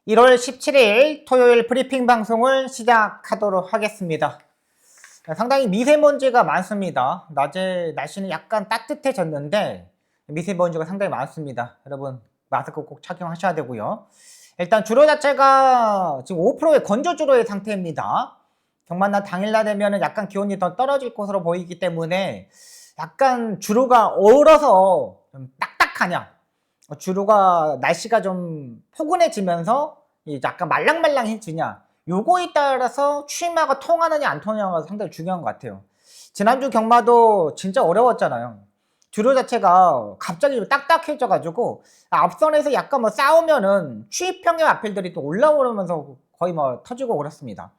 1월 17일 토요일 브리핑 방송을 시작하도록 하겠습니다. 상당히 미세먼지가 많습니다. 낮에 날씨는 약간 따뜻해졌는데 미세먼지가 상당히 많습니다. 여러분 마스크 꼭 착용하셔야 되고요. 일단 주로 자체가 지금 5%의 건조주로의 상태입니다. 경만날 당일날 되면 약간 기온이 더 떨어질 것으로 보이기 때문에 약간 주로가 얼어서 좀 딱딱하냐, 주로가 날씨가 좀 포근해지면서 약간 말랑말랑해지냐, 요거에 따라서 취임하고 통하느냐 안 통하느냐가 상당히 중요한 것 같아요. 지난주 경마도 진짜 어려웠잖아요. 주로 자체가 갑자기 딱딱해져 가지고 앞선에서 약간 뭐 싸우면은 취입형의 마필들이 또 올라오면서 거의 뭐 터지고 그렇습니다.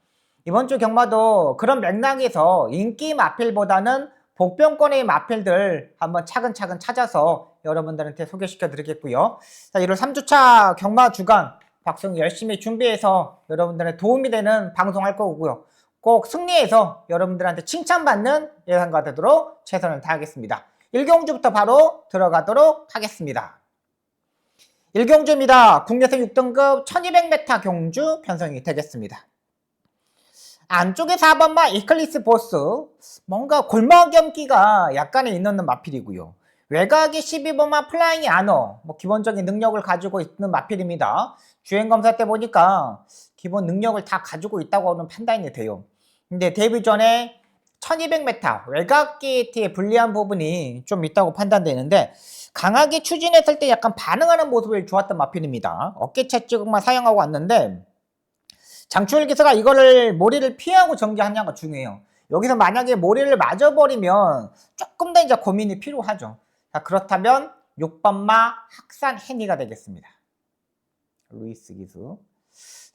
이번 주 경마도 그런 맥락에서 인기 마필보다는 복병권의 마필들 한번 차근차근 찾아서 여러분들한테 소개시켜 드리겠고요. 자, 1월 3주차 경마 주간 박성 열심히 준비해서 여러분들의 도움이 되는 방송할 거고요. 꼭 승리해서 여러분들한테 칭찬받는 예상가 되도록 최선을 다하겠습니다. 1경주부터 바로 들어가도록 하겠습니다. 1경주입니다. 국내선 6등급 1200m 경주 편성이 되겠습니다. 안쪽에 4번마 이클리스 보스, 뭔가 골막염기가 약간의 있는 마필이고요. 외곽에 12번마 플라잉 아너, 기본적인 능력을 가지고 있는 마필입니다. 주행검사 때 보니까 기본 능력을 다 가지고 있다고는 판단이 돼요. 근데 데뷔 전에 1200m 외곽 게이트에 불리한 부분이 좀 있다고 판단되는데, 강하게 추진했을 때 약간 반응하는 모습이 좋았던 마필입니다. 어깨 채찍만 사용하고 왔는데 장추일 기사가 이거를 모리를 피하고 전개하냐가 중요해요. 여기서 만약에 모리를 맞아버리면 조금 더 이제 고민이 필요하죠. 자, 그렇다면 6번마 학산 해니가 되겠습니다. 루이스 기수.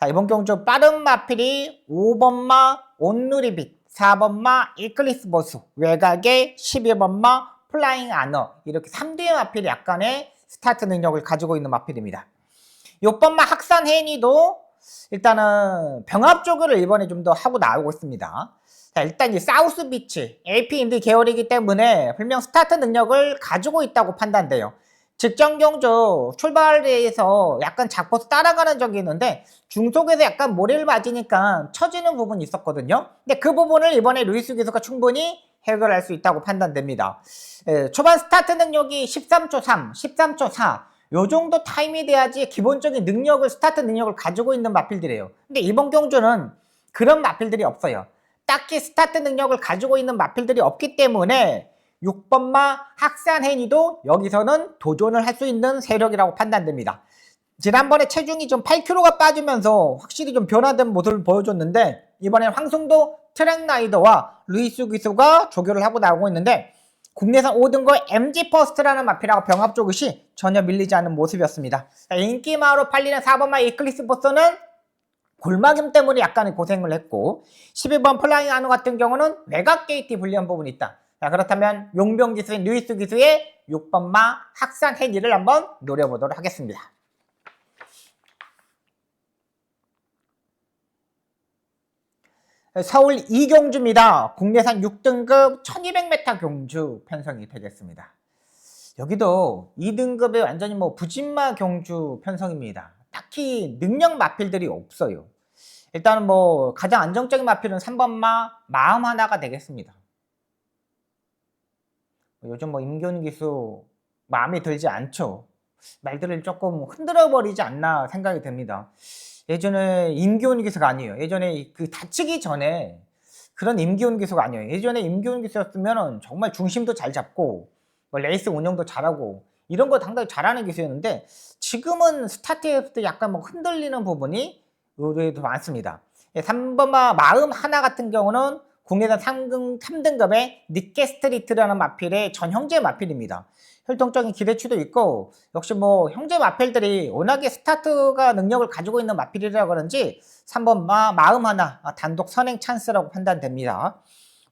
자, 이번 경주 빠른 마필이 5번마 온누리빛, 4번마 이클리스 보스, 외곽에 12번마 플라잉 아너, 이렇게 3대의 마필이 약간의 스타트 능력을 가지고 있는 마필입니다. 6번마 학산 해니도 일단은 병합 조교를 이번에 좀 더 하고 나오고 있습니다. 자, 일단 이 사우스 비치 AP 인디 계열이기 때문에 분명 스타트 능력을 가지고 있다고 판단돼요. 직전 경주 출발에서 약간 잡고 따라가는 적이 있는데 중속에서 약간 모래를 맞으니까 처지는 부분이 있었거든요. 근데 그 부분을 이번에 루이스 기수가 충분히 해결할 수 있다고 판단됩니다. 초반 스타트 능력이 13초 3, 13초 4, 요 정도 타임이 돼야지 기본적인 능력을, 스타트 능력을 가지고 있는 마필들이에요. 근데 이번 경주는 그런 마필들이 없어요. 딱히 스타트 능력을 가지고 있는 마필들이 없기 때문에 6번마 학산 해니도 여기서는 도전을 할 수 있는 세력이라고 판단됩니다. 지난번에 체중이 좀 8kg가 빠지면서 확실히 좀 변화된 모습을 보여줬는데, 이번엔 황송도 트랙라이더와 루이스 기수가 조교를 하고 나오고 있는데, 국내산 5등급 MG 퍼스트라는 마필하고 병합 조그시 전혀 밀리지 않는 모습이었습니다. 인기마로 팔리는 4번마 이클리스 보스는 골막염 때문에 약간의 고생을 했고, 12번 플라잉 아노 같은 경우는 외곽 게이트 불리한 부분이 있다. 자, 그렇다면 용병 기수인 루이스 기수의 6번마 학산 해니를 한번 노려보도록 하겠습니다. 서울 이경주입니다. 국내산 6등급 1200m 경주 편성이 되겠습니다. 여기도 2등급의 완전히 부진마 경주 편성입니다. 딱히 능력 마필들이 없어요. 일단은 가장 안정적인 마필은 3번마 마음 하나가 되겠습니다. 요즘 임기훈 기수 마음에 들지 않죠. 말들을 조금 흔들어 버리지 않나 생각이 됩니다. 예전에 임기훈 기수가 아니에요. 예전에 다치기 전에 그런 임기훈 기수가 아니에요. 예전에 임기훈 기수였으면 정말 중심도 잘 잡고 레이스 운영도 잘하고 이런 거 상당히 잘하는 기수였는데, 지금은 스타트했을 때 약간 흔들리는 부분이 의외로 많습니다. 3번마 마음 하나 같은 경우는 국내산 3등급의 니케 스트리트라는 마필의 전 형제 마필입니다. 혈통적인 기대치도 있고, 역시 형제 마필들이 워낙에 스타트가 능력을 가지고 있는 마필이라 그런지 3번 마음 하나 단독 선행 찬스라고 판단됩니다.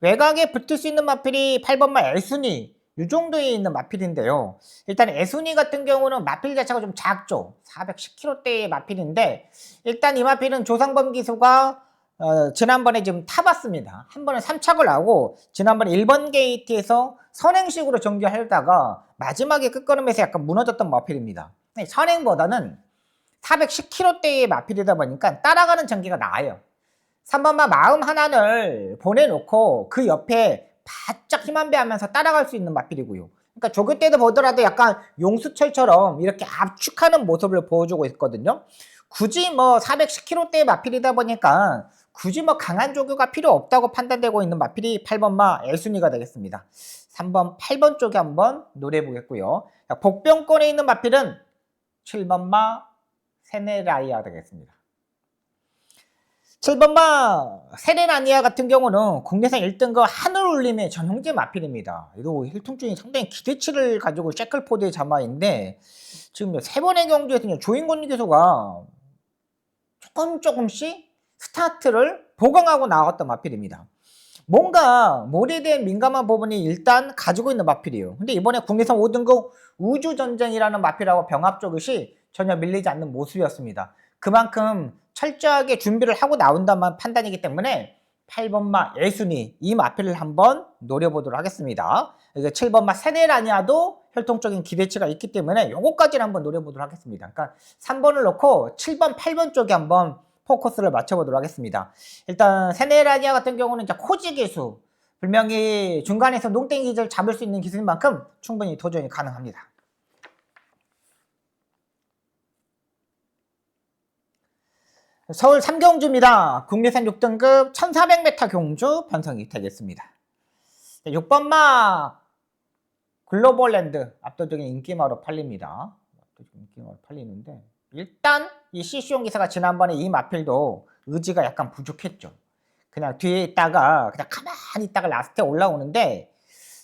외곽에 붙을 수 있는 마필이 8번마 애순이, 이 정도에 있는 마필인데요. 일단 애순이 같은 경우는 마필 자체가 좀 작죠. 410kg대의 마필인데, 일단 이 마필은 조상범 기수가 지난번에 지금 타봤습니다. 한 번에 3착을 하고 지난번에 1번 게이트에서 선행식으로 전개하다가 마지막에 끝걸음에서 약간 무너졌던 마필입니다. 선행보다는 410km대의 마필이다 보니까 따라가는 전개가 나아요. 3번마 마음 하나를 보내놓고 그 옆에 바짝 힘 안 배하면서 따라갈 수 있는 마필이고요. 그러니까 조교 때도 보더라도 약간 용수철처럼 이렇게 압축하는 모습을 보여주고 있거든요. 굳이 뭐 410km대의 마필이다 보니까 굳이 뭐 강한 조교가 필요 없다고 판단되고 있는 마필이 8번마 애순이가 되겠습니다. 3번, 8번 쪽에 한번 노려해 보겠고요. 복병권에 있는 마필은 7번마 세네라이아 되겠습니다. 7번마 세레나니아 같은 경우는 국내산 1등급 하늘울림의 전형제 마필입니다. 이도 혈통중에 상당히 기대치를 가지고 셰클포드의 자마인데 지금 3번의 경주에서 조인곤 교수가 조금씩 스타트를 보강하고 나왔던 마필입니다. 뭔가 몰에 대한 민감한 부분이 일단 가지고 있는 마필이에요. 근데 이번에 국내산 5등급 우주전쟁이라는 마필하고 병합 조깃이 전혀 밀리지 않는 모습이었습니다. 그만큼 철저하게 준비를 하고 나온다는 판단이기 때문에 8번마 예순이 이 마필을 한번 노려보도록 하겠습니다. 7번마 세네라니아도 혈통적인 기대치가 있기 때문에 요거까지는 한번 노려보도록 하겠습니다. 그러니까 3번을 놓고 7번, 8번 쪽에 한번 포커스를 맞춰보도록 하겠습니다. 일단 세네라니아 같은 경우는 이제 코지 기수, 분명히 중간에서 농땡이 기를 잡을 수 있는 기술인 만큼 충분히 도전이 가능합니다. 서울 삼경주입니다. 국내산 6등급 1400m 경주 편성이 되겠습니다. 6번마 글로벌랜드 압도적인 인기마로 팔립니다. 인기마로 팔리는데 일단 이 CC용 기사가 지난번에 이 마필도 의지가 약간 부족했죠. 그냥 뒤에 있다가 그냥 가만히 있다가 라스트에 올라오는데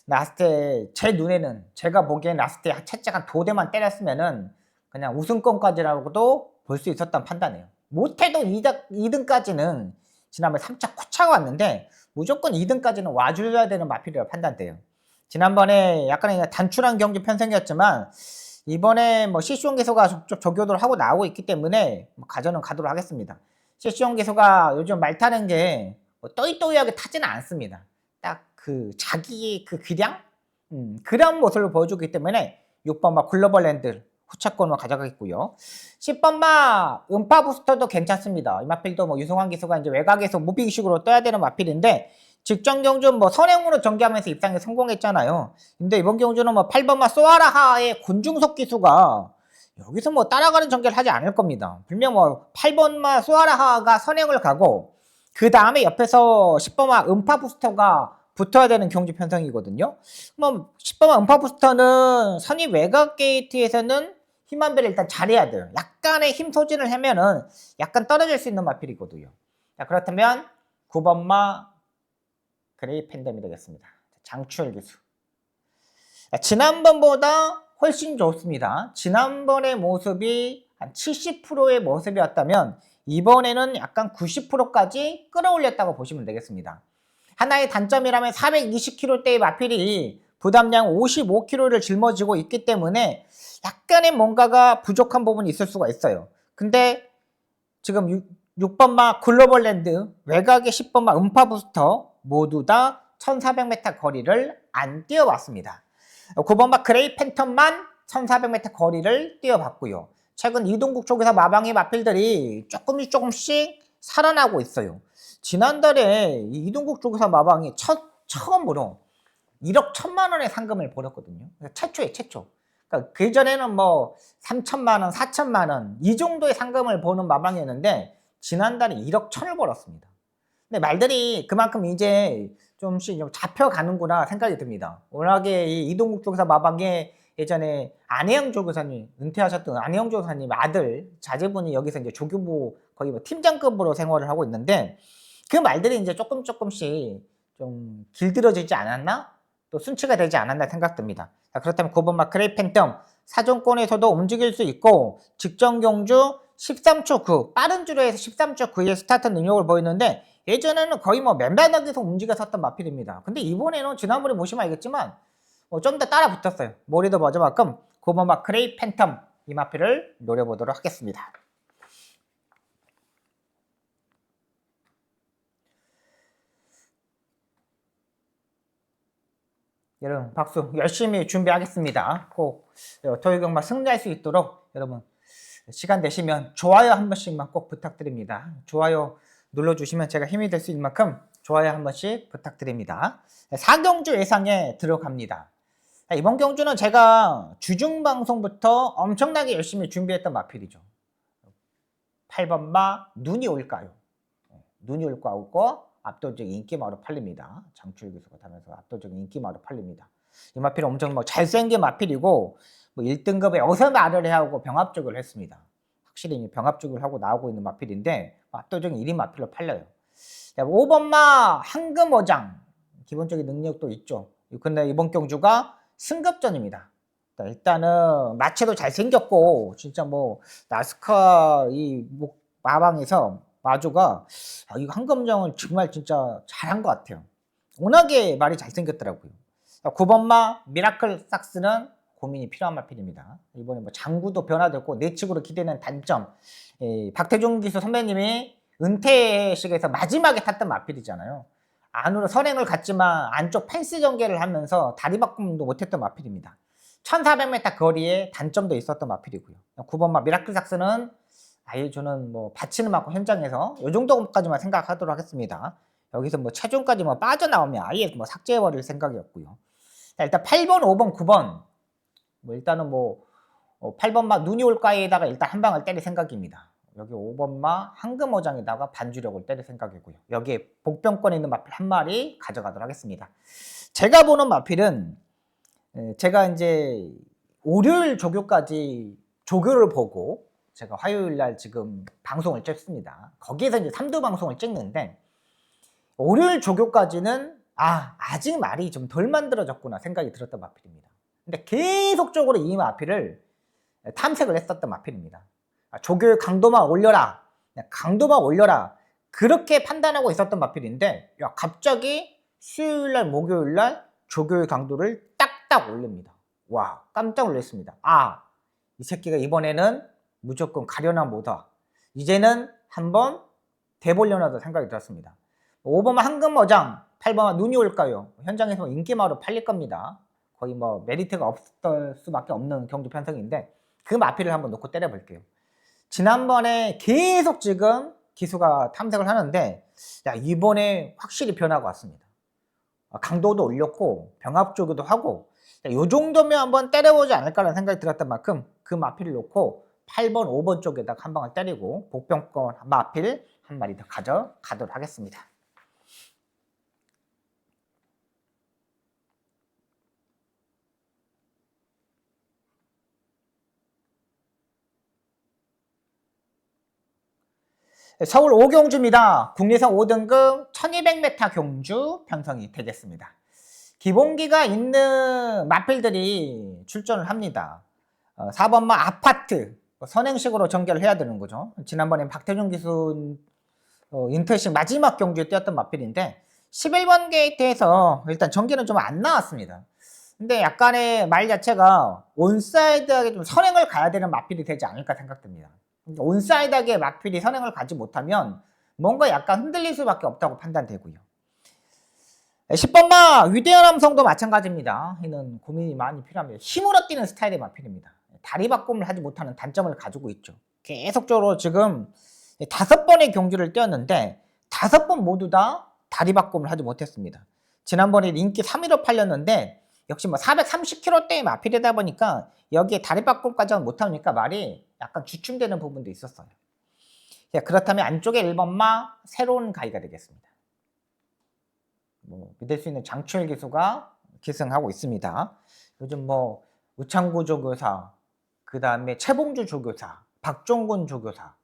라스트에 제 눈에는 제가 보기엔 라스트에 채찍 한 2대만 때렸으면은 그냥 우승권까지라고도 볼 수 있었던 판단이에요. 못해도 2등까지는 지난번에 3차 코차가 왔는데 무조건 2등까지는 와줘야 되는 마필이라고 판단돼요. 지난번에 약간의 단출한 경기 편성이었지만 이번에 뭐 CC용 기소가 조교도를 하고 나오고 있기 때문에 가전은 가도록 하겠습니다. CC용 기소가 요즘 말 타는 게 뭐 또이또이하게 타지는 않습니다. 딱 그 자기의 그 기량? 그런 모습을 보여주기 때문에 6번마 글로벌랜드 후차권으로 가져가겠고요. 10번마 음파 부스터도 괜찮습니다. 이 마필도 뭐 유성환 기수가 이제 외곽에서 무빙식으로 떠야 되는 마필인데 직전 경주 뭐 선행으로 전개하면서 입상에 성공했잖아요. 근데 이번 경주는 뭐 8번마 소아라하의 군중석 기수가 여기서 뭐 따라가는 전개를 하지 않을 겁니다. 분명 뭐 8번마 소아라하가 선행을 가고 그 다음에 옆에서 10번마 음파 부스터가 붙어야 되는 경주 편성이거든요. 뭐 10번마 음파 부스터는 선입 외곽 게이트에서는 힘 한 배를 일단 잘해야 돼요. 약간의 힘 소진을 하면은 약간 떨어질 수 있는 마필이거든요. 자, 그렇다면 9번마 그레이 팬덤이 되겠습니다. 장추열 기수. 지난번보다 훨씬 좋습니다. 지난번의 모습이 한 70%의 모습이었다면 이번에는 약간 90%까지 끌어올렸다고 보시면 되겠습니다. 하나의 단점이라면 420kg대의 마필이 부담량 55kg를 짊어지고 있기 때문에 약간의 뭔가가 부족한 부분이 있을 수가 있어요. 근데 지금 6번마 글로벌랜드, 외곽의 10번마 음파부스터 모두 다 1400m 거리를 안 뛰어봤습니다. 9번마 그레이 팬텀만 1400m 거리를 뛰어봤고요. 최근 이동국 쪽에서 마방의 마필들이 조금씩 살아나고 있어요. 지난달에 이동국 쪽에서 마방이 처음으로 1억 1천만 원의 상금을 벌었거든요. 최초. 그러니까 그 전에는 뭐 3천만 원, 4천만 원 이 정도의 상금을 버는 마방이었는데 지난달에 1억 1천을 벌었습니다. 근데 말들이 그만큼 이제 좀씩 좀 잡혀가는구나 생각이 듭니다. 워낙에 이 이동국 쪽에서 마방에 예전에 안혜영 조교사님, 은퇴하셨던 안혜영 조교사님 아들, 자제분이 여기서 이제 조교부 거의 뭐 팀장급으로 생활을 하고 있는데 그 말들이 이제 조금씩 좀 길들여지지 않았나? 또 순치가 되지 않았나 생각됩니다. 자, 그렇다면 9번마 그레이 팬텀 사정권에서도 움직일 수 있고 직전 경주 13초 9 빠른 주로에서 13초 9의 스타트 능력을 보이는데 예전에는 거의 뭐 맨바닥에서 움직였었던 마필입니다. 근데 이번에는 지난번에 보시면 알겠지만 좀 더 따라 붙었어요. 머리도 맞아만큼 9번마 그레이 팬텀 이 마필을 노려보도록 하겠습니다. 여러분 박수 열심히 준비하겠습니다. 꼭 토요일 경마 승리할 수 있도록 여러분 시간 되시면 좋아요 한 번씩만 꼭 부탁드립니다. 좋아요 눌러주시면 제가 힘이 될 수 있는 만큼 좋아요 한 번씩 부탁드립니다. 4경주 예상에 들어갑니다. 이번 경주는 제가 주중 방송부터 엄청나게 열심히 준비했던 마필이죠. 8번마 눈이 올까요? 눈이 올까고 압도적인 인기마로 팔립니다. 장출 기수가 타면서 압도적인 인기마로 팔립니다. 이 마필은 엄청 뭐 잘생긴 마필이고 뭐 1등급에 어서 말을 해야 하고 병합죽을 했습니다. 확실히 병합죽을 하고 나오고 있는 마필인데 압도적인 1위 마필로 팔려요. 5번마 황금어장 기본적인 능력도 있죠. 근데 이번 경주가 승급전입니다. 일단은 마체도 잘생겼고 진짜 뭐 나스카 이 마방에서 마주가 이 황금정을 정말 진짜 잘한 것 같아요. 워낙에 말이 잘생겼더라고요. 9번마 미라클 삭스는 고민이 필요한 마필입니다. 이번에 뭐 장구도 변화됐고 내측으로 기대는 단점. 박태종 기수 선배님이 은퇴식에서 마지막에 탔던 마필이잖아요. 안으로 선행을 갔지만 안쪽 펜스 전개를 하면서 다리 바꿈도 못했던 마필입니다. 1400m 거리에 단점도 있었던 마필이고요. 9번마 미라클 삭스는 아예 저는 뭐 받치는 만큼 현장에서 이 정도까지만 생각하도록 하겠습니다. 여기서 뭐 최종까지 뭐 빠져나오면 아예 뭐 삭제해버릴 생각이었고요. 자, 일단 8번, 5번, 9번 뭐 일단은 뭐 8번마 눈이 올까에다가 일단 한 방을 때릴 생각입니다. 여기 5번마 황금어장에다가 반주력을 때릴 생각이고요. 여기에 복병권에 있는 마필 한 마리 가져가도록 하겠습니다. 제가 보는 마필은 제가 이제 월요일 조교까지 조교를 보고 제가 화요일 날 지금 방송을 찍습니다. 거기에서 이제 3두 방송을 찍는데 월요일 조교까지는 아직 말이 좀 덜 만들어졌구나 생각이 들었던 마필입니다. 근데 계속적으로 이 마필을 탐색을 했었던 마필입니다. 조교의 강도만 올려라, 강도만 올려라 그렇게 판단하고 있었던 마필인데 갑자기 수요일날 목요일날 조교의 강도를 딱딱 올립니다. 와 깜짝 놀랐습니다. 이 새끼가 이번에는 무조건 가려나 뭐다. 이제는 한번 대보려나도 생각이 들었습니다. 5번만 황금어장, 8번만 눈이 올까요? 현장에서 인기마로 팔릴 겁니다. 거의 뭐 메리트가 없을 수밖에 없는 경주 편성인데 그 마필을 한번 놓고 때려볼게요. 지난번에 계속 지금 기수가 탐색을 하는데 이번에 확실히 변화가 왔습니다. 강도도 올렸고 병합 조교도 하고 이 정도면 한번 때려보지 않을까라는 생각이 들었던 만큼 그 마필을 놓고 8번, 5번 쪽에다가 한 방을 때리고 복병권 마필 한 마리 더 가져가도록 하겠습니다. 서울 5경주입니다. 국내선 5등급 1200m 경주 편성이 되겠습니다. 기본기가 있는 마필들이 출전을 합니다. 4번마 아파트 선행식으로 전개를 해야 되는 거죠. 지난번에 박태준 기수 인터식 마지막 경주에 뛰었던 마필인데 11번 게이트에서 일단 전개는 좀 안 나왔습니다. 근데 약간의 말 자체가 온사이드하게 좀 선행을 가야 되는 마필이 되지 않을까 생각됩니다. 온사이드하게 마필이 선행을 가지 못하면 뭔가 약간 흔들릴 수밖에 없다고 판단되고요. 10번마 위대한 함성도 마찬가지입니다. 이는 고민이 많이 필요합니다. 힘으로 뛰는 스타일의 마필입니다. 다리 바꿈을 하지 못하는 단점을 가지고 있죠. 계속적으로 지금 5번의 경주를 뛰었는데 5번 모두 다 다리 바꿈을 하지 못했습니다. 지난번에 인기 3위로 팔렸는데 역시 뭐 430kg대의 마필이다 보니까 여기에 다리 바꿈까지는 못하니까 말이 약간 주춤되는 부분도 있었어요. 그렇다면 안쪽에 1번마 새로운 가이가 되겠습니다. 믿을 수 있는 장추일 기수가 기승하고 있습니다. 요즘 뭐 우창구 조교사, 그 다음에 최봉주 조교사, 박종곤 조교사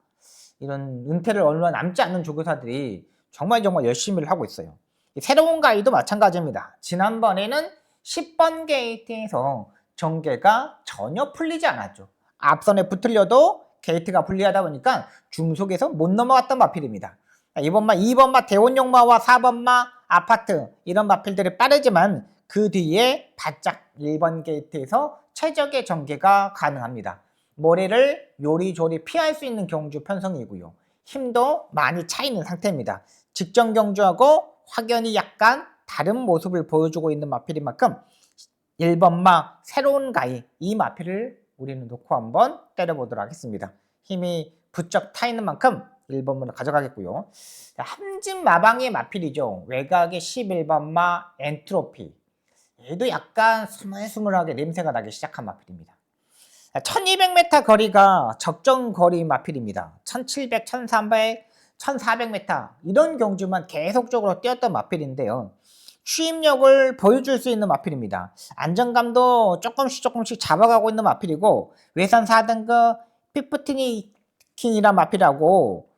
이런 은퇴를 얼마 남지 않는 조교사들이 정말 열심히 하고 있어요. 새로운 가이도 마찬가지입니다. 지난번에는 10번 게이트에서 전개가 전혀 풀리지 않았죠. 앞선에 붙으려도 게이트가 불리하다 보니까 중속에서 못 넘어갔던 마필입니다. 이번마 2번마 대원용마와 4번마 아파트 이런 마필들이 빠르지만 그 뒤에 바짝 1번 게이트에서 최적의 전개가 가능합니다. 모래를 요리조리 피할 수 있는 경주 편성이고요. 힘도 많이 차 있는 상태입니다. 직전 경주하고 확연히 약간 다른 모습을 보여주고 있는 마필인 만큼 1번마 새로운 가이 이 마필을 우리는 놓고 한번 때려보도록 하겠습니다. 힘이 부쩍 타 있는 만큼 1번문을 가져가겠고요. 함진 마방의 마필이죠. 외곽의 11번마 엔트로피. 얘도 약간 스물스물하게 냄새가 나기 시작한 마필입니다. 1200m 거리가 적정 거리 마필입니다. 1700, 1300, 1400m 이런 경주만 계속적으로 뛰었던 마필인데요. 추임력을 보여줄 수 있는 마필입니다. 안정감도 조금씩 잡아가고 있는 마필이고 외선 4등급 피프티니킹이란 마필하고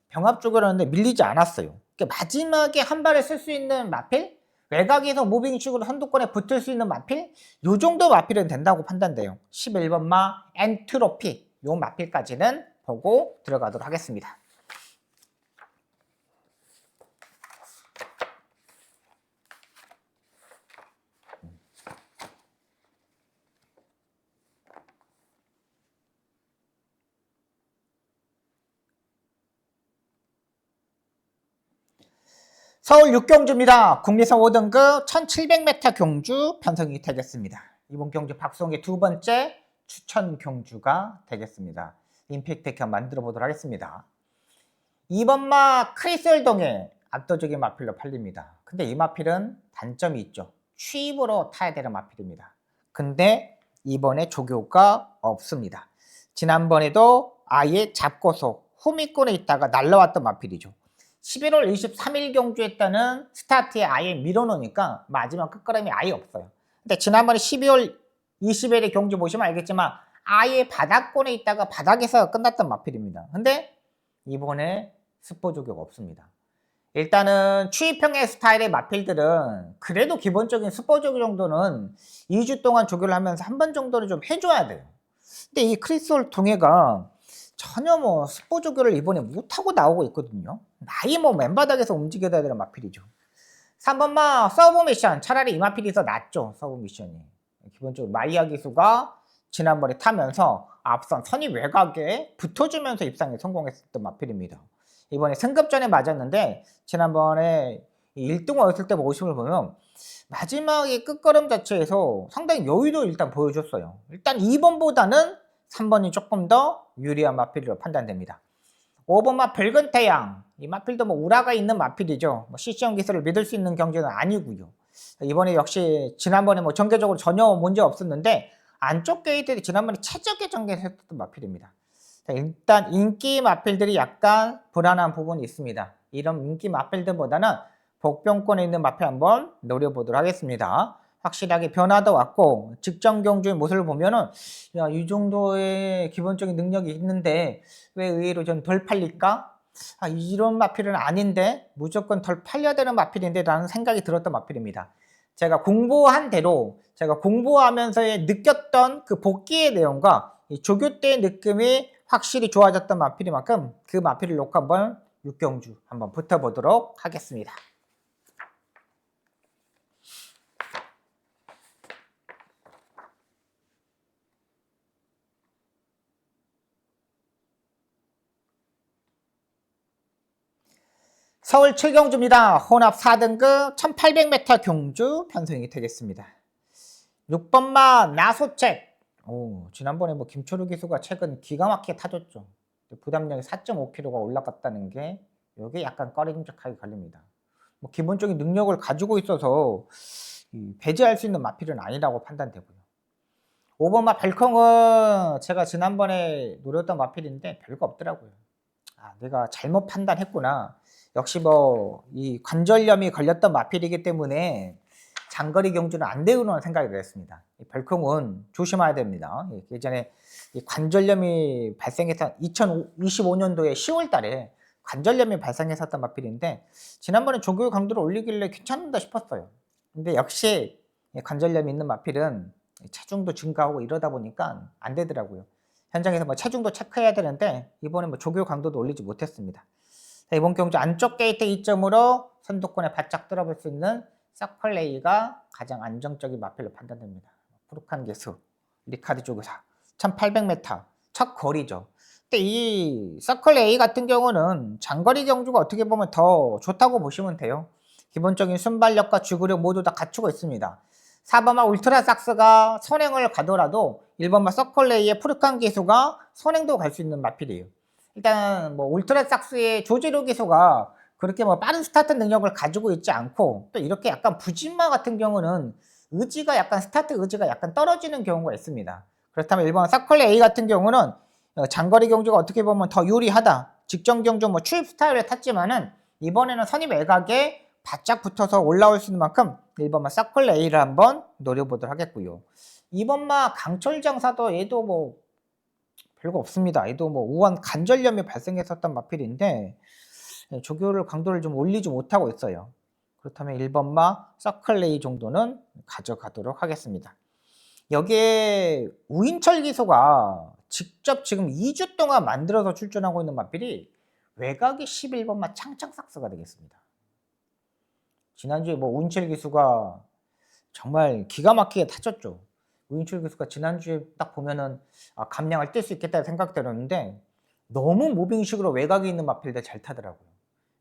병합 쪽이라는데 밀리지 않았어요. 그러니까 마지막에 한 발을 쓸 수 있는 마필? 외곽에서 무빙식으로 선두권에 붙을 수 있는 마필? 요 정도 마필은 된다고 판단돼요. 11번마 엔트로피 요 마필까지는 보고 들어가도록 하겠습니다. 서울 6경주입니다. 국내선 5등급 1700m 경주 편성이 되겠습니다. 이번 경주 박성의 두 번째 추천 경주가 되겠습니다. 임팩트 경 만들어 보도록 하겠습니다. 2번마 크리스월동에 압도적인 마필로 팔립니다. 근데 이 마필은 단점이 있죠. 취입으로 타야 되는 마필입니다. 근데 이번에 조교가 없습니다. 지난번에도 아예 잡고서 후미권에 있다가 날라왔던 마필이죠. 11월 23일 경주했다는 스타트에 아예 밀어놓으니까 마지막 끝걸음이 아예 없어요. 근데 지난번에 12월 20일의 경주 보시면 알겠지만 아예 바닥권에 있다가 바닥에서 끝났던 마필입니다. 근데 이번에 스포 조교가 없습니다. 일단은 추이평의 스타일의 마필들은 그래도 기본적인 스포 조교 정도는 2주 동안 조교를 하면서 한 번 정도는 좀 해줘야 돼요. 근데 이 크리스월 동해가 전혀 스포 조교를 이번에 못하고 나오고 있거든요. 나이 맨바닥에서 움직여야 되는 마필이죠. 3번마 서브 미션. 차라리 이 마필이 더 낫죠. 서브 미션이. 기본적으로 마이야 기수가 지난번에 타면서 앞선 선이 외곽에 붙어주면서 입상에 성공했었던 마필입니다. 이번에 승급전에 맞았는데 지난번에 1등을 때 모습을 보면 마지막에 끝걸음 자체에서 상당히 여유도 일단 보여줬어요. 일단 2번보다는 3번이 조금 더 유리한 마필로 판단됩니다. 5번마 붉은 태양. 이 마필도 우라가 있는 마필이죠. CC형 기술을 믿을 수 있는 경기는 아니고요. 이번에 역시 지난번에 전개적으로 전혀 문제 없었는데 안쪽 게이트들이 지난번에 최적의 전개를 했던 마필입니다. 일단 인기 마필들이 약간 불안한 부분이 있습니다. 이런 인기 마필들보다는 복병권에 있는 마필 한번 노려보도록 하겠습니다. 확실하게 변화도 왔고 직전 경주의 모습을 보면은 야, 이 정도의 기본적인 능력이 있는데 왜 의외로 좀 덜 팔릴까? 이런 마필은 아닌데 무조건 덜 팔려야 되는 마필인데 라는 생각이 들었던 마필입니다. 제가 공부한 대로 제가 공부하면서 느꼈던 그 복귀의 내용과 이 조교 때의 느낌이 확실히 좋아졌던 마필인 만큼 그 마필을 놓고 한번 6경주 한번 붙어보도록 하겠습니다. 서울 7경주입니다. 혼합 4등급 1800m 경주 편성이 되겠습니다. 6번마 나소책. 지난번에 김초루 기수가 최근 기가 막히게 타줬죠. 부담력이 4.5kg가 올라갔다는 게 이게 약간 꺼림직하게 걸립니다. 기본적인 능력을 가지고 있어서 배제할 수 있는 마필은 아니라고 판단되고요. 5번마 벨콩은 제가 지난번에 노렸던 마필인데 별거 없더라고요. 내가 잘못 판단했구나. 역시 이 관절염이 걸렸던 마필이기 때문에 장거리 경주는 안 되는 생각이 들었습니다. 벨콩은 조심해야 됩니다. 예전에 관절염이 발생했던 2025년도에 10월 달에 관절염이 발생했었던 마필인데 지난번에 조교 강도를 올리길래 괜찮다 싶었어요. 근데 역시 관절염이 있는 마필은 체중도 증가하고 이러다 보니까 안 되더라고요. 현장에서 체중도 체크해야 되는데 이번에 조교 강도도 올리지 못했습니다. 이번 경주 안쪽 게이트 2점으로 선두권에 바짝 들어볼 수 있는 서클레이가 가장 안정적인 마필로 판단됩니다. 푸르칸 개수, 리카드 조교사 1800m 첫 거리죠. 근데 이 서클레이 같은 경우는 장거리 경주가 어떻게 보면 더 좋다고 보시면 돼요. 기본적인 순발력과 주구력 모두 다 갖추고 있습니다. 4번마 울트라삭스가 선행을 가더라도 1번마 서클레이의 푸르칸 기수가 선행도 갈 수 있는 마필이에요. 일단 뭐 울트라삭스의 조지로 기수가 그렇게 뭐 빠른 스타트 능력을 가지고 있지 않고 또 이렇게 약간 부진마 같은 경우는 의지가 약간 스타트 의지가 약간 떨어지는 경우가 있습니다. 그렇다면 1번 서클레이 같은 경우는 장거리 경주가 어떻게 보면 더 유리하다. 직전 경주 뭐 추입 스타일을 탔지만은 이번에는 선임 외곽에 바짝 붙어서 올라올 수 있는 만큼 1번마 서클레이를 한번 노려보도록 하겠고요. 2번마 강철장사도 얘도 뭐 별거 없습니다. 얘도 뭐 우한 관절염이 발생했었던 마필인데 조교를 강도를 좀 올리지 못하고 있어요. 그렇다면 1번마 서클레이 정도는 가져가도록 하겠습니다. 여기에 우인철 기수가 직접 지금 2주 동안 만들어서 출전하고 있는 마필이 외곽이 11번마 창창삭스가 되겠습니다. 지난주에 뭐 우인철 기수가 정말 기가 막히게 타쳤죠. 우인철 기수가 지난주에 딱 보면은 감량을 뛸 수 있겠다 생각 들었는데 너무 무빙식으로 외곽에 있는 마필들 잘 타더라고요.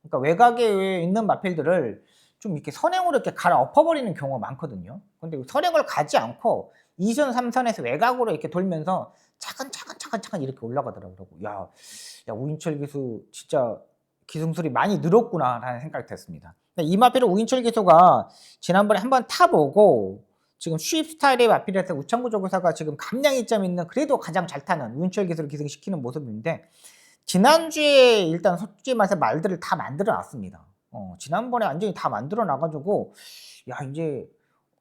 그러니까 외곽에 있는 마필들을 좀 이렇게 선행으로 이렇게 갈아 엎어버리는 경우가 많거든요. 근데 선행을 가지 않고 2선, 3선에서 외곽으로 이렇게 돌면서 차근차근 이렇게 올라가더라고요. 야, 우인철 기수 진짜 기승술이 많이 늘었구나라는 생각이 들었습니다. 이 마필은 우인철 기수가 지난번에 한번 타보고 지금 수입 스타일의 마필에서 우창구 조교사가 지금 감량 이점 있는 그래도 가장 잘 타는 우인철 기수를 기승시키는 모습인데 지난주에 일단 솔직히 말해서 말들을 다 만들어 놨습니다. 지난번에 완전히 다 만들어 놔가지고 야 이제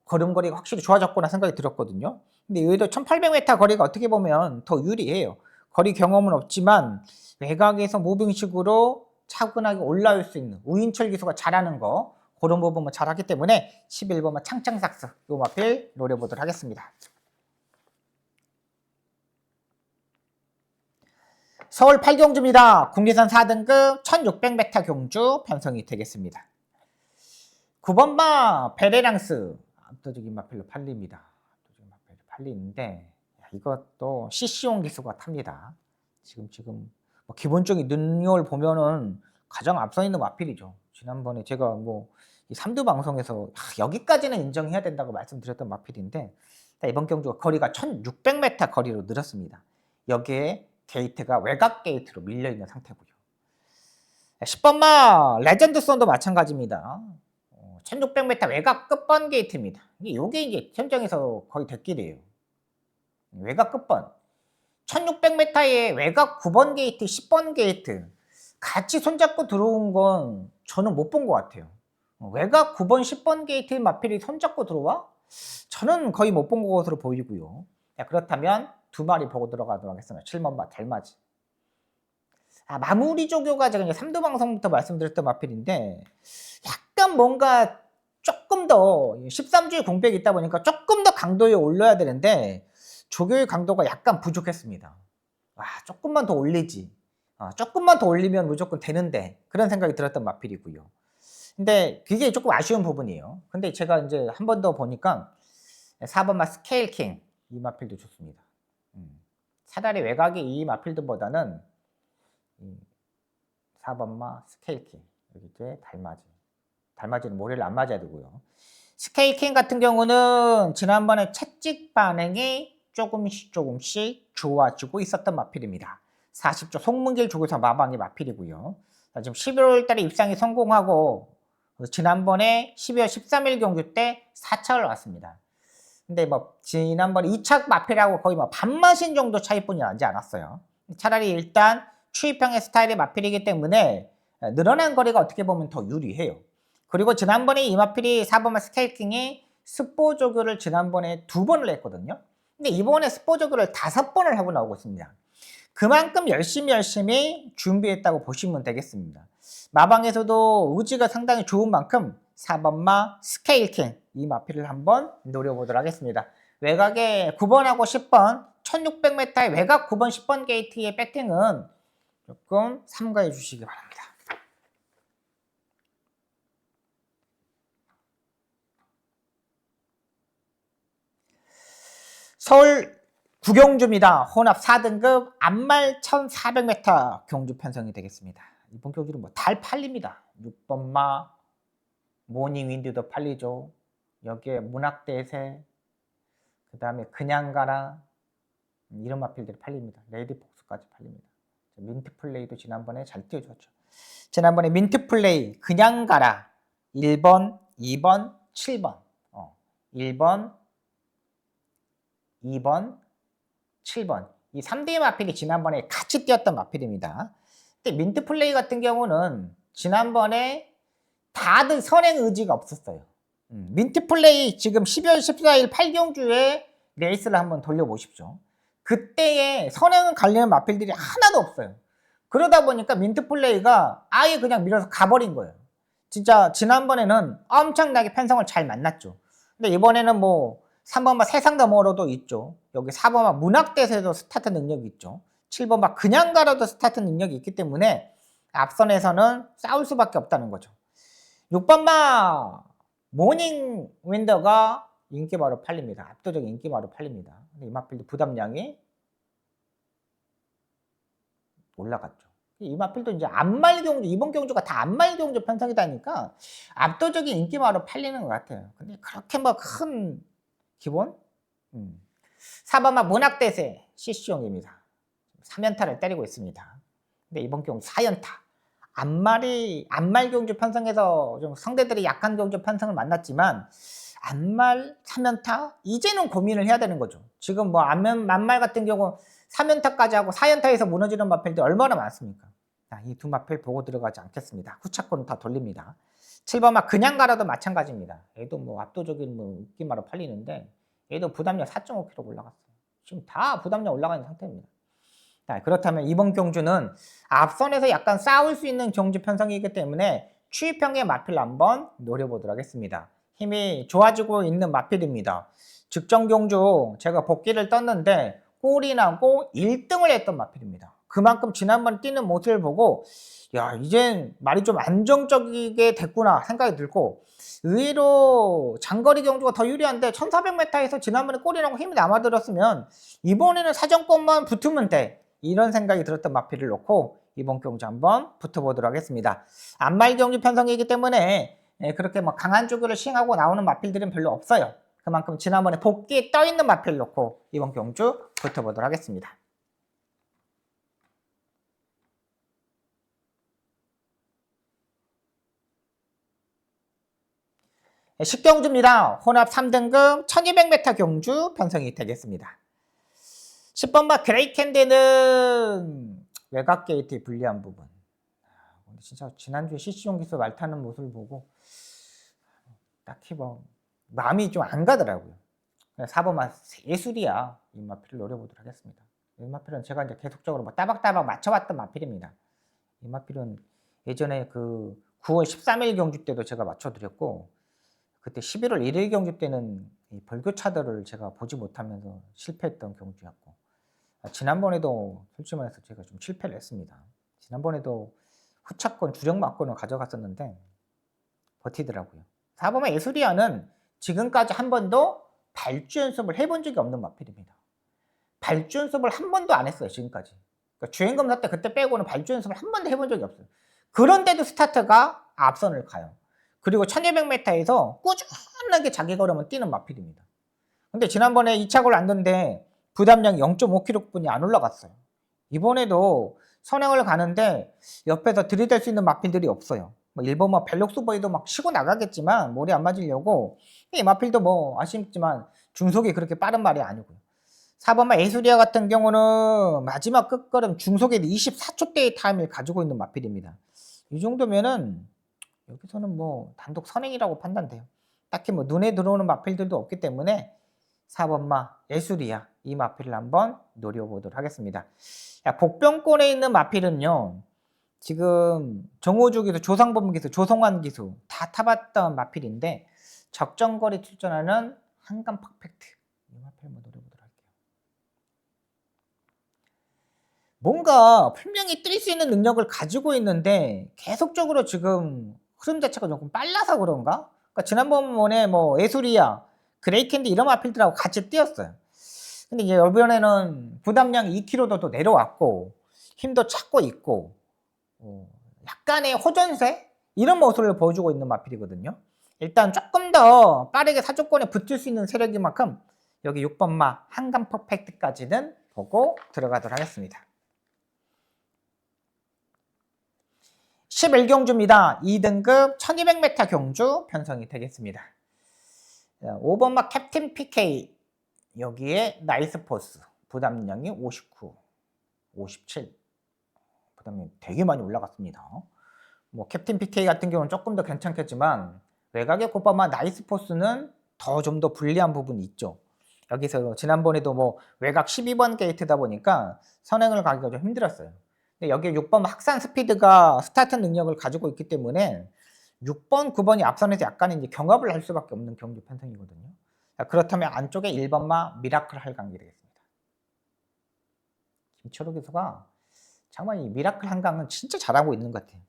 걸음거리가 확실히 좋아졌구나 생각이 들었거든요. 근데 의외로 1800m 거리가 어떻게 보면 더 유리해요. 거리 경험은 없지만 외곽에서 무빙식으로 차분하게 올라올 수 있는 우인철 기수가 잘하는 거 그런 부분만 잘하기 때문에 11번만 창창삭스 요 마필 노려보도록 하겠습니다. 서울 8경주입니다. 국내선 4등급 1600m 경주 편성이 되겠습니다. 9번마 베레랑스 압도적인 마필로 팔립니다. 압도적인 마필로 팔리는데 이것도 CC용 기수가 탑니다. 지금 뭐 기본적인 능력을 보면은 가장 앞서 있는 마필이죠. 지난번에 제가 뭐 3두 방송에서 여기까지는 인정해야 된다고 말씀드렸던 마필인데 이번 경주가 거리가 1600m 거리로 늘었습니다. 여기에 게이트가 외곽 게이트로 밀려있는 상태고요. 10번마 레전드선도 마찬가지입니다. 1600m 외곽 끝번 게이트입니다. 이게 이제 현장에서 거의 대길이에요. 외곽 끝번. 1600m의 외곽 9번 게이트, 10번 게이트 같이 손잡고 들어온 건 저는 못 본 것 같아요. 외곽 9번, 10번 게이트 마필이 손잡고 들어와? 저는 거의 못 본 것으로 보이고요. 그렇다면 두 마리 보고 들어가도록 하겠습니다. 7번마 달맞이. 마무리 조교가 제가 이제 3두 방송부터 말씀드렸던 마필인데 약간 뭔가 조금 더 13주의 공백이 있다 보니까 조금 더 강도에 올려야 되는데 조교의 강도가 약간 부족했습니다. 조금만 더 올리지. 조금만 더 올리면 무조건 되는데 그런 생각이 들었던 마필이고요. 근데 그게 조금 아쉬운 부분이에요. 근데 제가 이제 한 번 더 보니까 4번마 스케일킹 이 마필도 좋습니다. 차라리 외곽의 이 마필드보다는 4번마 스케일킹 여기 이제 달맞이는 모래를 안 맞아야 되고요. 스케일킹 같은 경우는 지난번에 채찍 반응이 조금씩 좋아지고 있었던 마필입니다. 40조 송문길 조교사 마방의 마필이고요. 지금 11월 달에 입상이 성공하고 지난번에 12월 13일 경주 때 4착을 왔습니다. 근데 뭐 지난번에 2착 마필하고 거의 뭐 반마신 정도 차이뿐이 나지 않았어요. 차라리 일단 추입형의 스타일의 마필이기 때문에 늘어난 거리가 어떻게 보면 더 유리해요. 그리고 지난번에 이 마필이 4번마 스케일킹이 스포 조교를 지난번에 2번을 했거든요. 근데 이번에 스포 조교를 5번을 하고 나오고 있습니다. 그만큼 열심히 준비했다고 보시면 되겠습니다. 마방에서도 의지가 상당히 좋은 만큼 4번마 스케일킹 이 마필을 한번 노려보도록 하겠습니다. 외곽에 9번하고 10번 1600m의 외곽 9번 10번 게이트의 배팅은 조금 삼가해 주시기 바랍니다. 서울 구경주입니다. 혼합 4등급 암말 1400m 경주 편성이 되겠습니다. 이번 경주는 뭐 달 팔립니다. 6번마 모닝윈드도 팔리죠. 여기에 문학대세 그 다음에 그냥 가라 이런 마필들이 팔립니다. 레이디폭스까지 팔립니다. 민트플레이도 지난번에 잘 띄워줬죠. 지난번에 민트플레이 그냥 가라 1번, 2번, 7번 1번, 2번, 7번 이 3대의 마필이 지난번에 같이 뛰었던 마필입니다. 근데 민트플레이 같은 경우는 지난번에 다들 선행 의지가 없었어요. 민트플레이 지금 12월 14일 8경주에 레이스를 한번 돌려보십시오. 그때에 선행을 갈리는 마필들이 하나도 없어요. 그러다 보니까 민트플레이가 아예 그냥 밀어서 가버린 거예요. 진짜 지난번에는 엄청나게 편성을 잘 만났죠. 근데 이번에는 뭐 3번마 세상다 멀어도 있죠. 여기 4번마 문학대에서도 스타트 능력이 있죠. 7번마 그냥 가라도 스타트 능력이 있기 때문에 앞선에서는 싸울 수밖에 없다는 거죠. 6번마 모닝 윈더가 인기마로 팔립니다. 압도적인 인기마로 팔립니다. 근데 이 마필도 부담량이 올라갔죠. 이 마필도 이제 안말 경주, 이번 경주가 다 안말 경주 편성이다 보니까 압도적인 인기마로 팔리는 것 같아요. 근데 그렇게 뭐 큰 기본? 4번마 문학대세 CC용입니다. 3연타를 때리고 있습니다. 근데 이번 경주 4연타. 안말 경주 편성에서 좀 상대들이 약한 경주 편성을 만났지만 안말 3연타? 이제는 고민을 해야 되는 거죠. 지금 뭐 안말 같은 경우 3연타까지 하고 4연타에서 무너지는 마필들이 얼마나 많습니까? 이 두 마필 보고 들어가지 않겠습니다. 후차권은 다 돌립니다. 7번마 그냥 가라도 마찬가지입니다. 얘도 뭐 압도적인 뭐 웃기마로 팔리는데 얘도 부담력 4.5kg 올라갔어요. 지금 다 부담력 올라가 있는 상태입니다. 자, 그렇다면 이번 경주는 앞선에서 약간 싸울 수 있는 경주 편성이기 때문에 추위평의 마필 한번 노려보도록 하겠습니다. 힘이 좋아지고 있는 마필입니다. 직전 경주 제가 복귀를 떴는데 꼴이 나고 1등을 했던 마필입니다. 그만큼 지난번 뛰는 모습을 보고 야 이젠 말이 좀 안정적이게 됐구나 생각이 들고 의외로 장거리 경주가 더 유리한데 1400m에서 지난번에 꼴이 나고 힘이 남아들었으면 이번에는 사정권만 붙으면 돼 이런 생각이 들었던 마필을 놓고 이번 경주 한번 붙어보도록 하겠습니다. 안말 경주 편성이기 때문에 그렇게 뭐 강한 주구를 시행하고 나오는 마필들은 별로 없어요. 그만큼 지난번에 복귀에 떠있는 마필을 놓고 이번 경주 붙어보도록 하겠습니다. 식경주입니다. 혼합 3등급 1200m 경주 편성이 되겠습니다. 10번마 그레이캔디는 외곽 게이트의 불리한 부분. 진짜 지난주에 CC용 기수 말 타는 모습을 보고 딱히 뭐 마음이 좀 안 가더라고요. 4번마 예술이야. 이 마필을 노려보도록 하겠습니다. 이 마필은 제가 이제 계속적으로 뭐 따박따박 맞춰왔던 마필입니다. 이 마필은 예전에 그 9월 13일 경주 때도 제가 맞춰드렸고 그때 11월 1일 경주 때는 이 벌교차들을 제가 보지 못하면서 실패했던 경주였고 지난번에도 솔직히 말해서 제가 좀 실패를 했습니다. 지난번에도 후차권 주력 막권을 가져갔었는데 버티더라고요. 4번마 예술이야는 지금까지 한 번도 발주 연습을 해본 적이 없는 마필입니다. 발주 연습을 한 번도 안 했어요. 지금까지. 그러니까 주행검사 때 그때 빼고는 발주 연습을 한 번도 해본 적이 없어요. 그런데도 스타트가 앞선을 가요. 그리고 1200m에서 꾸준하게 자기 걸음을 뛰는 마필입니다. 근데 지난번에 2차 골 안던데 부담량이 0.5kg뿐이 안 올라갔어요. 이번에도 선행을 가는데 옆에서 들이댈 수 있는 마필들이 없어요. 뭐 일본 뭐 벨록스보이도 막 치고 나가겠지만 몰이 안 맞으려고 이 마필도 뭐 아쉽지만 중속이 그렇게 빠른 말이 아니고요. 4번마 에수리아 같은 경우는 마지막 끝걸음 중속에 24초대의 타임을 가지고 있는 마필입니다. 이 정도면은 여기서는 뭐 단독 선행이라고 판단돼요. 딱히 뭐 눈에 들어오는 마필들도 없기 때문에 4번마 예술이야 이 마필을 한번 노려보도록 하겠습니다. 복병권에 있는 마필은요. 지금 정호주 기수, 조상범 기수, 조성환 기수 다 타봤던 마필인데 적정거리 출전하는 한강 퍼펙트 이 마필 한번 노려보도록 할게요. 뭔가 분명히 뛸 수 있는 능력을 가지고 있는데 계속적으로 지금 흐름 자체가 조금 빨라서 그런가? 그러니까 지난번에 뭐 에수리아, 그레이캔디 이런 마필들하고 같이 뛰었어요. 근데 이제 이번에는 부담량이 2kg도 또 내려왔고 힘도 찾고 있고 약간의 호전세 이런 모습을 보여주고 있는 마필이거든요. 일단 조금 더 빠르게 사조권에 붙을 수 있는 세력인 만큼 여기 6번마 한강 퍼펙트까지는 보고 들어가도록 하겠습니다. 11경주입니다. 2등급 1200m 경주 편성이 되겠습니다. 5번 막 캡틴 PK, 여기에 나이스 포스 부담량이 59, 57, 부담량이 되게 많이 올라갔습니다. 뭐 캡틴 PK 같은 경우는 조금 더 괜찮겠지만 외곽의 곱바마 나이스 포스는 좀 더 불리한 부분이 있죠. 여기서 지난번에도 뭐 외곽 12번 게이트다 보니까 선행을 가기가 좀 힘들었어요. 근데 여기에 6번 확산 스피드가 스타트 능력을 가지고 있기 때문에 6번, 9번이 앞선에서 약간 이제 경합을 할 수밖에 없는 경주 편성이거든요. 자, 그렇다면 안쪽에 1번마 미라클 한강이 되겠습니다. 김철호 기수가 정말 이 미라클 한강은 진짜 잘하고 있는 것 같아요.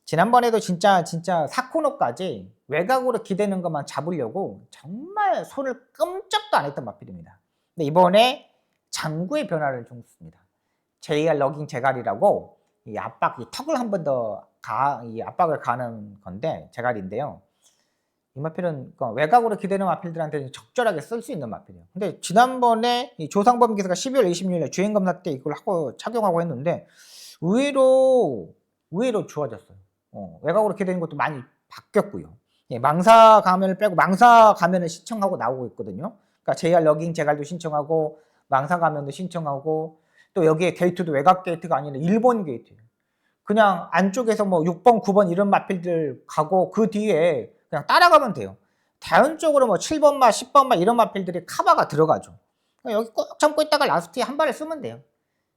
지난번에도 진짜 4코너까지 외곽으로 기대는 것만 잡으려고 정말 손을 끔찍도 안 했던 마필입니다. 근데 이번에 장구의 변화를 좀 줬습니다. JR 러깅 제갈이라고 이 턱을 한 번 더 이 압박을 가는 건데 제갈인데요. 이 마필은 외곽으로 기대는 마필들한테 적절하게 쓸 수 있는 마필이에요. 근데 지난번에 이 조상범 기사가 12월 26일에 주행검사 때 이걸 착용하고 했는데 의외로 좋아졌어요. 외곽으로 기대는 것도 많이 바뀌었고요. 예, 망사 가면을 빼고 망사 가면을 신청하고 나오고 있거든요. 그러니까 JR 러깅 제갈도 신청하고 망사 가면도 신청하고 또 여기에 게이트도 외곽 게이트가 아니라 일본 게이트예요. 그냥 안쪽에서 뭐 6번, 9번 이런 마필들 가고 그 뒤에 그냥 따라가면 돼요. 자연적으로 뭐 7번마, 10번마 이런 마필들이 카바가 들어가죠. 여기 꼭 참고 있다가 라스트에 한 발을 쓰면 돼요.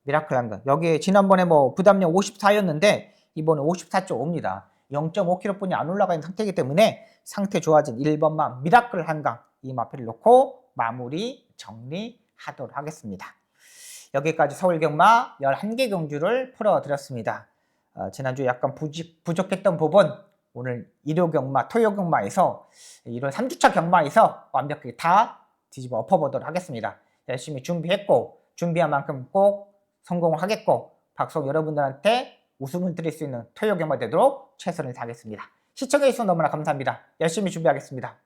미라클 한강. 여기에 지난번에 뭐 부담량 54였는데 이번에 54.5입니다. 0.5kg뿐이 안 올라가 있는 상태이기 때문에 상태 좋아진 1번마 미라클 한강 이 마필을 놓고 마무리 정리하도록 하겠습니다. 여기까지 서울경마 11개 경주를 풀어드렸습니다. 지난주에 약간 부족했던 부분 오늘 일요경마, 토요경마에서 이런 3주차 경마에서 완벽하게 다 뒤집어 엎어보도록 하겠습니다. 열심히 준비했고 준비한 만큼 꼭 성공을 하겠고 박성 여러분들한테 우승을 드릴 수 있는 토요경마 되도록 최선을 다하겠습니다. 시청해주셔서 너무나 감사합니다. 열심히 준비하겠습니다.